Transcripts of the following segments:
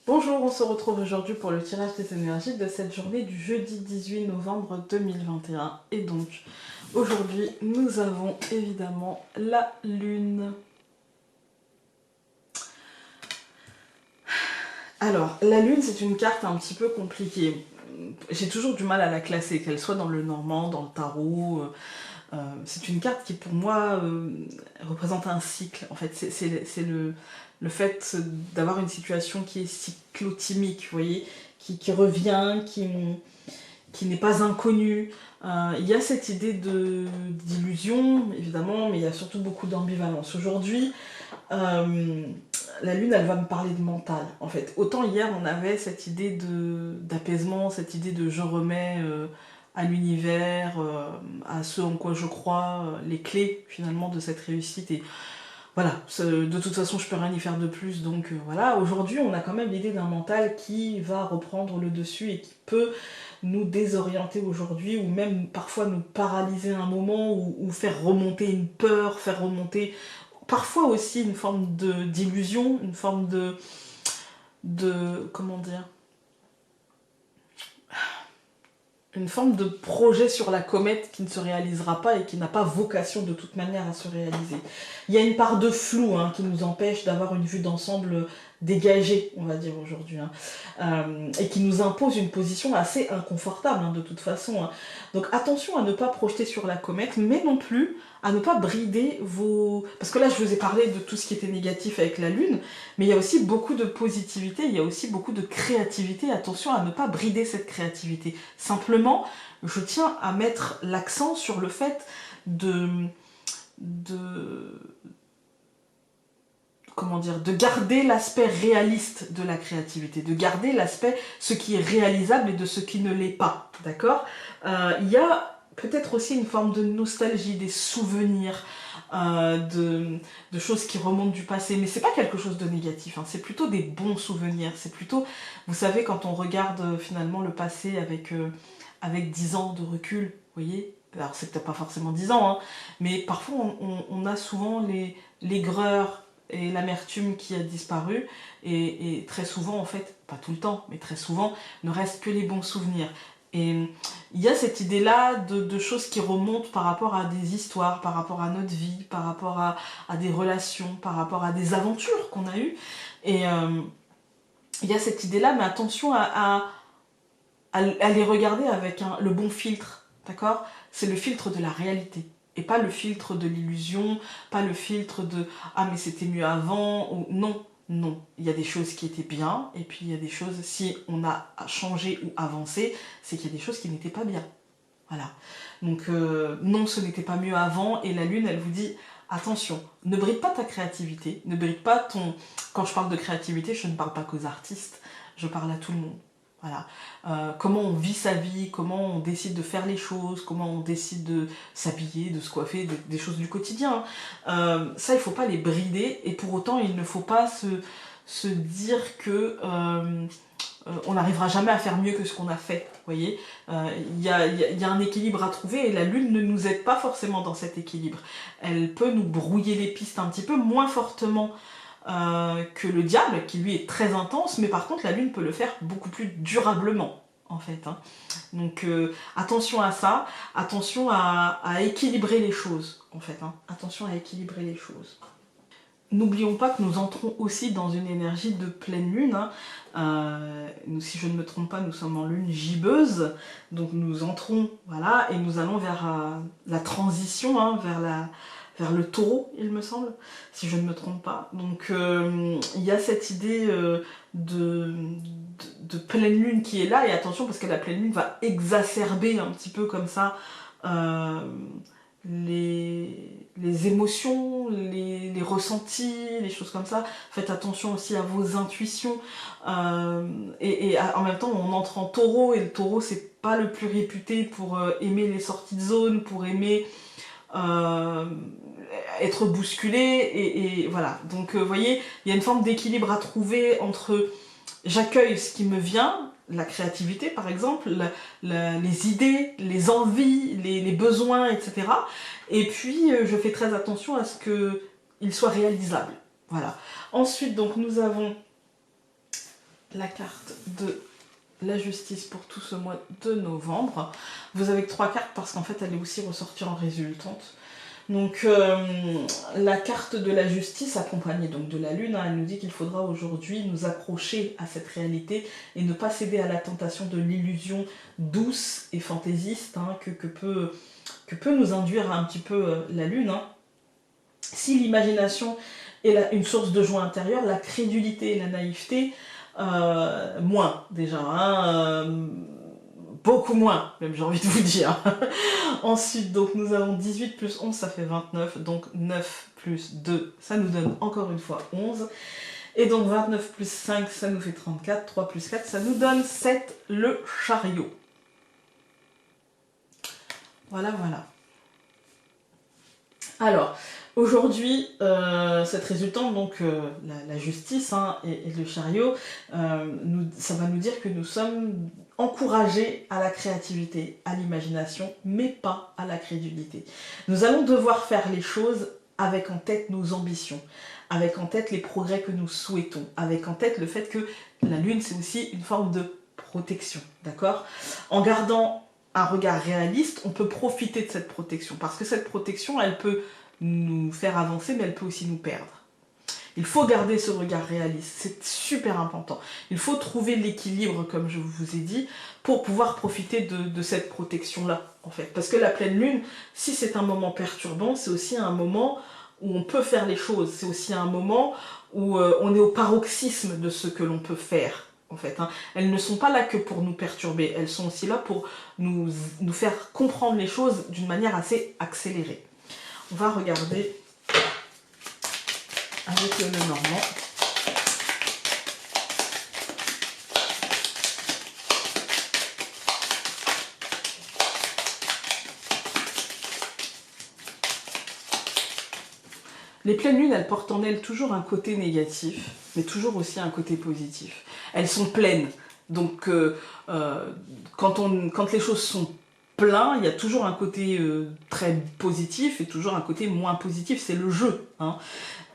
Bonjour, on se retrouve aujourd'hui pour le tirage des énergies de cette journée du jeudi 18 novembre 2021. Et donc, aujourd'hui, nous avons évidemment la Lune. Alors, la Lune, c'est une carte un petit peu compliquée. J'ai toujours du mal à la classer, qu'elle soit dans le normand, dans le tarot. C'est une carte qui, pour moi, représente un cycle. En fait, c'est le fait d'avoir une situation qui est cyclotimique, vous voyez, qui revient, qui n'est pas inconnue. Il y a cette idée d'illusion, évidemment, mais il y a surtout beaucoup d'ambivalence. Aujourd'hui, euh, la Lune, elle va me parler de mental. En fait, autant hier, on avait cette idée d'apaisement, cette idée de je remets à l'univers, à ce en quoi je crois, les clés finalement de cette réussite. Et voilà, de toute façon, je peux rien y faire de plus. Donc voilà, aujourd'hui, on a quand même l'idée d'un mental qui va reprendre le dessus et qui peut nous désorienter aujourd'hui, ou même parfois nous paralyser un moment, ou faire remonter une peur, faire remonter parfois aussi une forme d'illusion, une forme comment dire, une forme de projet sur la comète qui ne se réalisera pas et qui n'a pas vocation de toute manière à se réaliser. Il y a une part de flou qui nous empêche d'avoir une vue d'ensemble dégagée, on va dire aujourd'hui, et qui nous impose une position assez inconfortable de toute façon. Donc attention à ne pas projeter sur la comète, mais non plus à ne pas brider vos... Parce que là, je vous ai parlé de tout ce qui était négatif avec la Lune, mais il y a aussi beaucoup de positivité, il y a aussi beaucoup de créativité. Attention à ne pas brider cette créativité. Simplement, je tiens à mettre l'accent sur le fait de comment dire, de garder l'aspect réaliste de la créativité, de garder l'aspect ce qui est réalisable et de ce qui ne l'est pas, d'accord. Il y a peut-être aussi une forme de nostalgie, des souvenirs, de choses qui remontent du passé, mais c'est pas quelque chose de négatif, c'est plutôt des bons souvenirs, c'est plutôt, vous savez, quand on regarde finalement le passé avec 10 ans de recul, vous voyez, alors c'est peut-être pas forcément 10 ans, mais parfois on a souvent l'aigreur et l'amertume qui a disparu, et très souvent, en fait, pas tout le temps, mais très souvent, ne reste que les bons souvenirs. Et il y a cette idée-là de choses qui remontent par rapport à des histoires, par rapport à notre vie, par rapport à des relations, par rapport à des aventures qu'on a eues. Et il y a cette idée-là, mais attention à les regarder avec le bon filtre, d'accord. C'est le filtre de la réalité. Et pas le filtre de l'illusion, pas le filtre de ah mais c'était mieux avant, ou non, non. Il y a des choses qui étaient bien, et puis il y a des choses, si on a changé ou avancé, c'est qu'il y a des choses qui n'étaient pas bien. Voilà. Donc non, ce n'était pas mieux avant, et la Lune, elle vous dit attention, ne bride pas ta créativité, ne bride pas ton... Quand je parle de créativité, je ne parle pas qu'aux artistes, je parle à tout le monde. Voilà. Comment on vit sa vie, comment on décide de faire les choses, comment on décide de s'habiller, de se coiffer, des choses du quotidien. Ça, il ne faut pas les brider, et pour autant, il ne faut pas se dire que on n'arrivera jamais à faire mieux que ce qu'on a fait. Vous voyez, y a un équilibre à trouver, et la Lune ne nous aide pas forcément dans cet équilibre. Elle peut nous brouiller les pistes un petit peu moins fortement que le diable, qui lui est très intense, mais par contre la Lune peut le faire beaucoup plus durablement, en fait. Donc attention à ça, attention à équilibrer les choses, en fait. Attention à équilibrer les choses. N'oublions pas que nous entrons aussi dans une énergie de pleine lune. Nous, si je ne me trompe pas, nous sommes en lune gibbeuse. Donc nous entrons, voilà, et nous allons vers la transition, vers le taureau, il me semble, si je ne me trompe pas. Donc il y a cette idée de pleine lune qui est là, et attention parce que la pleine lune va exacerber un petit peu comme ça euh, les émotions, les ressentis, les choses comme ça. Faites attention aussi à vos intuitions. En même temps, on entre en taureau, et le taureau, c'est pas le plus réputé pour aimer les sorties de zone, pour aimer euh, être bousculé, et voilà. Donc, vous voyez, il y a une forme d'équilibre à trouver entre j'accueille ce qui me vient, la créativité par exemple, les idées, les envies, les besoins, etc. Et puis je fais très attention à ce qu'il soit réalisable. Voilà. Ensuite, donc nous avons la carte de la justice pour tout ce mois de novembre. Vous avez que 3 cartes parce qu'en fait elle est aussi ressortie en résultante. Donc la carte de la justice accompagnée donc de la lune, hein, elle nous dit qu'il faudra aujourd'hui nous accrocher à cette réalité et ne pas céder à la tentation de l'illusion douce et fantaisiste, hein, que peut nous induire un petit peu la lune. Hein. Si l'imagination est une source de joie intérieure, la crédulité et la naïveté, moins déjà. Hein, beaucoup moins, même j'ai envie de vous dire. Ensuite, donc nous avons 18 plus 11, ça fait 29. Donc 9 plus 2, ça nous donne encore une fois 11. Et donc 29 plus 5, ça nous fait 34. 3 plus 4, ça nous donne 7, le chariot. Voilà, voilà. Alors, aujourd'hui, cette résultante, donc la justice, hein, et le chariot, ça va nous dire que nous sommes encouragés à la créativité, à l'imagination, mais pas à la crédulité. Nous allons devoir faire les choses avec en tête nos ambitions, avec en tête les progrès que nous souhaitons, avec en tête le fait que la lune, c'est aussi une forme de protection, d'accord? En gardant un regard réaliste, on peut profiter de cette protection, parce que cette protection, elle peut nous faire avancer, mais elle peut aussi nous perdre. Il faut garder ce regard réaliste, c'est super important. Il faut trouver l'équilibre, comme je vous ai dit, pour pouvoir profiter de cette protection-là, en fait. Parce que la pleine lune, si c'est un moment perturbant, c'est aussi un moment où on peut faire les choses. C'est aussi un moment où on est au paroxysme de ce que l'on peut faire, en fait. Hein. Elles ne sont pas là que pour nous perturber, elles sont aussi là pour nous faire comprendre les choses d'une manière assez accélérée. On va regarder avec le Normand. Les pleines lunes, elles portent en elles toujours un côté négatif, mais toujours aussi un côté positif. Elles sont pleines, donc quand les choses sont pleines, il y a toujours un côté très positif et toujours un côté moins positif, c'est le jeu. Hein.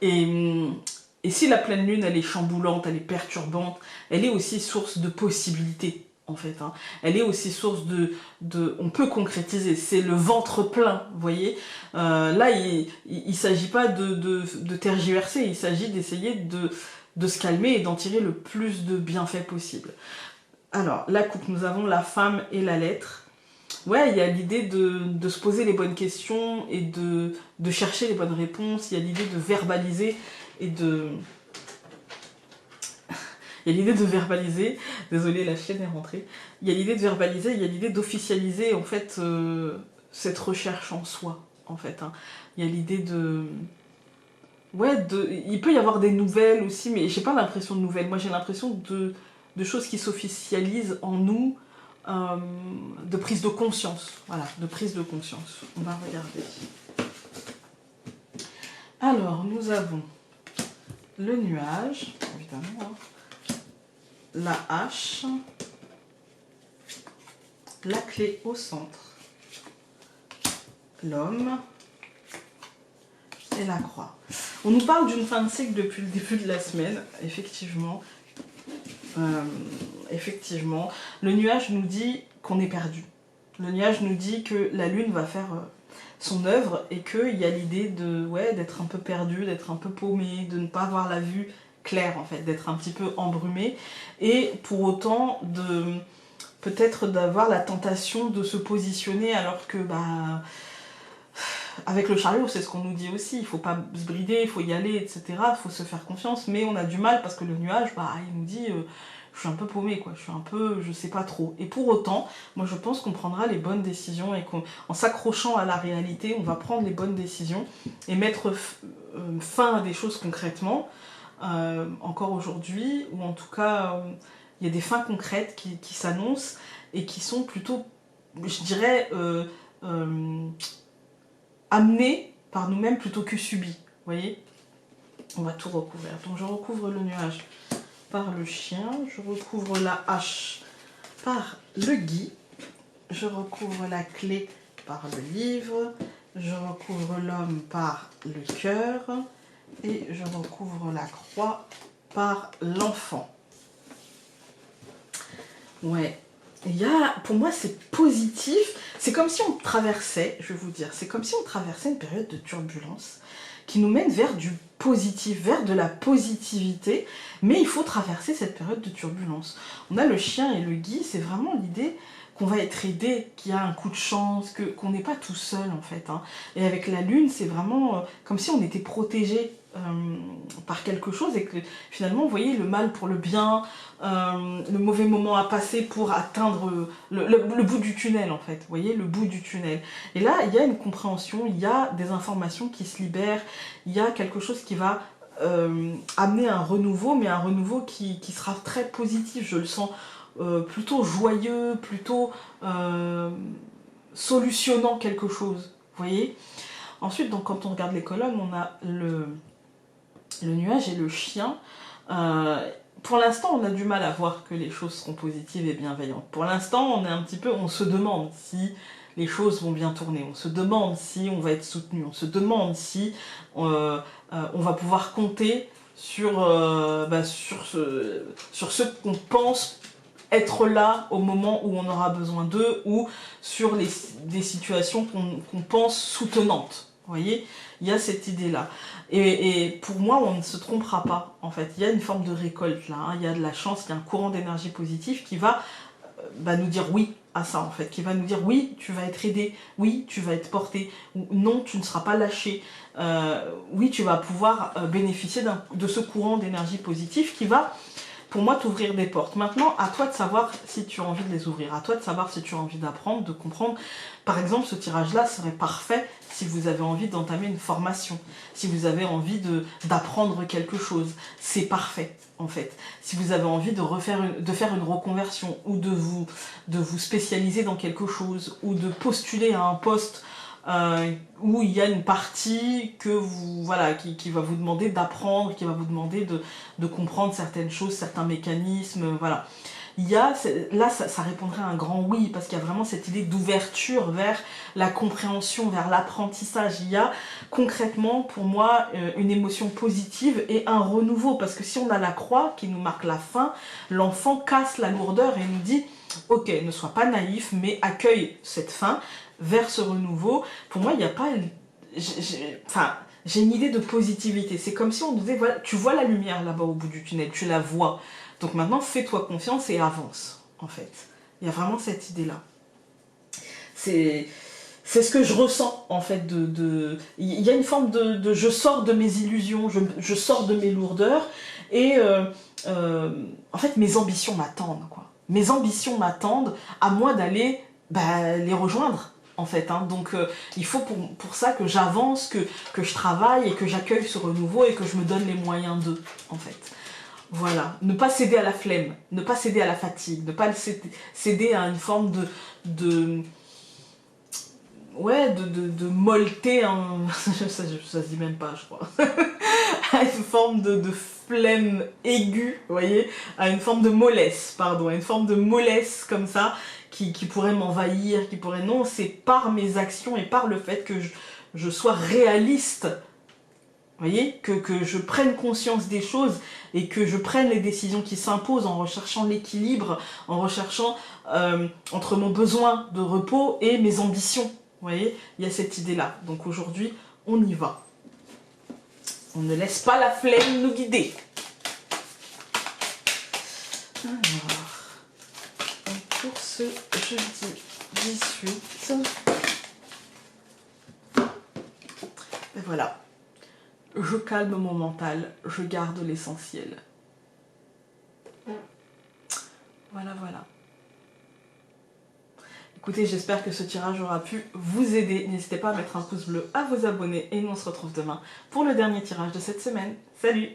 Et si la pleine lune, elle est chamboulante, elle est perturbante, elle est aussi source de possibilités, en fait. Hein. Elle est aussi source on peut concrétiser, c'est le ventre plein, vous voyez. Là, il ne s'agit pas de tergiverser, il s'agit d'essayer de se calmer et d'en tirer le plus de bienfaits possible. Alors, la coupe, nous avons la femme et la lettre. Ouais, il y a l'idée de se poser les bonnes questions et de chercher les bonnes réponses. Il y a l'idée de verbaliser et de... Il y a l'idée de verbaliser. Désolée, la chienne est rentrée. Il y a l'idée de verbaliser, il y a l'idée d'officialiser, en fait, cette recherche en soi, en fait. Hein. Il y a l'idée de... Ouais, il peut y avoir des nouvelles aussi, mais j'ai pas l'impression de nouvelles. Moi, j'ai l'impression de choses qui s'officialisent en nous, de prise de conscience. Voilà, de prise de conscience. On va regarder. Alors, nous avons le nuage, évidemment, hein, la hache, la clé au centre, l'homme et la croix. On nous parle d'une fin de cycle depuis le début de la semaine, effectivement. Effectivement, le nuage nous dit qu'on est perdu. Le nuage nous dit que la lune va faire son œuvre et qu'il y a l'idée d'être un peu perdu, d'être un peu paumé, de ne pas avoir la vue claire, en fait, d'être un petit peu embrumé, et pour autant peut-être d'avoir la tentation de se positionner alors que avec le chariot, c'est ce qu'on nous dit aussi, il ne faut pas se brider, il faut y aller, etc. Il faut se faire confiance, mais on a du mal parce que le nuage, il nous dit je suis un peu paumé, quoi. Je sais pas trop. Et pour autant, moi je pense qu'on prendra les bonnes décisions et qu'en s'accrochant à la réalité, on va prendre les bonnes décisions et mettre fin à des choses concrètement, encore aujourd'hui, ou en tout cas, il y a des fins concrètes qui s'annoncent et qui sont plutôt, je dirais, amenées par nous-mêmes plutôt que subies. Vous voyez ? On va tout recouvrir. Donc je recouvre le nuage par le chien, je recouvre la hache par le gui, je recouvre la clé par le livre, je recouvre l'homme par le cœur et je recouvre la croix par l'enfant. Ouais. Pour moi, c'est positif. C'est comme si on traversait, je vais vous dire, c'est comme si on traversait une période de turbulence qui nous mène vers du positif, vers de la positivité, mais il faut traverser cette période de turbulence. On a le chien et le gui, c'est vraiment l'idée qu'on va être aidé, qu'il y a un coup de chance, qu'on n'est pas tout seul en fait. Hein. Et avec la lune, c'est vraiment comme si on était protégé par quelque chose et que finalement, vous voyez, le mal pour le bien, le mauvais moment à passer pour atteindre le bout du tunnel en fait, vous voyez, le bout du tunnel. Et là, il y a une compréhension, il y a des informations qui se libèrent, il y a quelque chose qui va amener un renouveau, mais un renouveau qui sera très positif, je le sens plutôt joyeux, plutôt solutionnant quelque chose, vous voyez. Ensuite, donc, quand on regarde les colonnes, on a le nuage et le chien. Pour l'instant, on a du mal à voir que les choses seront positives et bienveillantes. Pour l'instant, on se demande si les choses vont bien tourner. On se demande si on va être soutenu. On se demande si on va pouvoir compter sur ceux qu'on pense être là au moment où on aura besoin d'eux ou sur des situations qu'on pense soutenantes. Vous voyez, il y a cette idée-là. Et pour moi, on ne se trompera pas, en fait. Il y a une forme de récolte, là. Hein. Il y a de la chance, il y a un courant d'énergie positive qui va nous dire oui à ça, en fait. Qui va nous dire oui, tu vas être aidé, oui, tu vas être porté, ou non, tu ne seras pas lâché. Oui, tu vas pouvoir bénéficier de ce courant d'énergie positive qui va, pour moi, t'ouvrir des portes. Maintenant, à toi de savoir si tu as envie de les ouvrir, à toi de savoir si tu as envie d'apprendre, de comprendre. Par exemple, ce tirage-là serait parfait si vous avez envie d'entamer une formation, si vous avez envie d'apprendre quelque chose. C'est parfait, en fait. Si vous avez envie de faire une reconversion ou de vous spécialiser dans quelque chose ou de postuler à un poste où il y a une partie que qui va vous demander d'apprendre, qui va vous demander de comprendre certaines choses, certains mécanismes, voilà. Là, ça répondrait à un grand oui, parce qu'il y a vraiment cette idée d'ouverture vers la compréhension, vers l'apprentissage. Il y a concrètement, pour moi, une émotion positive et un renouveau, parce que si on a la croix qui nous marque la fin, l'enfant casse la lourdeur et nous dit « Ok, ne sois pas naïf, mais accueille cette fin vers ce renouveau. » Pour moi, il n'y a pas... j'ai une idée de positivité. C'est comme si on disait, voilà, tu vois la lumière là-bas au bout du tunnel, tu la vois. Donc maintenant, fais-toi confiance et avance, en fait. Il y a vraiment cette idée-là. C'est ce que je ressens, en fait. Il y a une forme de je sors de mes illusions, je sors de mes lourdeurs, et en fait, mes ambitions m'attendent, quoi. Mes ambitions m'attendent, à moi d'aller les rejoindre, en fait. Hein. Donc, il faut pour ça que j'avance, que je travaille, et que j'accueille ce renouveau, et que je me donne les moyens d'eux, en fait. Voilà, ne pas céder à la flemme, ne pas céder à la fatigue, ne pas céder à une forme de molleté, ça se dit même pas, je crois, à une forme de flemme aiguë, vous voyez, à une forme de mollesse, pardon, à une forme de mollesse comme ça, qui pourrait m'envahir, qui pourrait... Non, c'est par mes actions et par le fait que je sois réaliste. Vous voyez, que je prenne conscience des choses et que je prenne les décisions qui s'imposent en recherchant l'équilibre, en recherchant entre mon besoin de repos et mes ambitions. Vous voyez, il y a cette idée-là. Donc aujourd'hui, on y va. On ne laisse pas la flemme nous guider. Alors, pour ce jeudi 18, et voilà. Je calme mon mental, je garde l'essentiel. Voilà. Écoutez, j'espère que ce tirage aura pu vous aider. N'hésitez pas à mettre un pouce bleu, à vous abonner et nous on se retrouve demain pour le dernier tirage de cette semaine. Salut!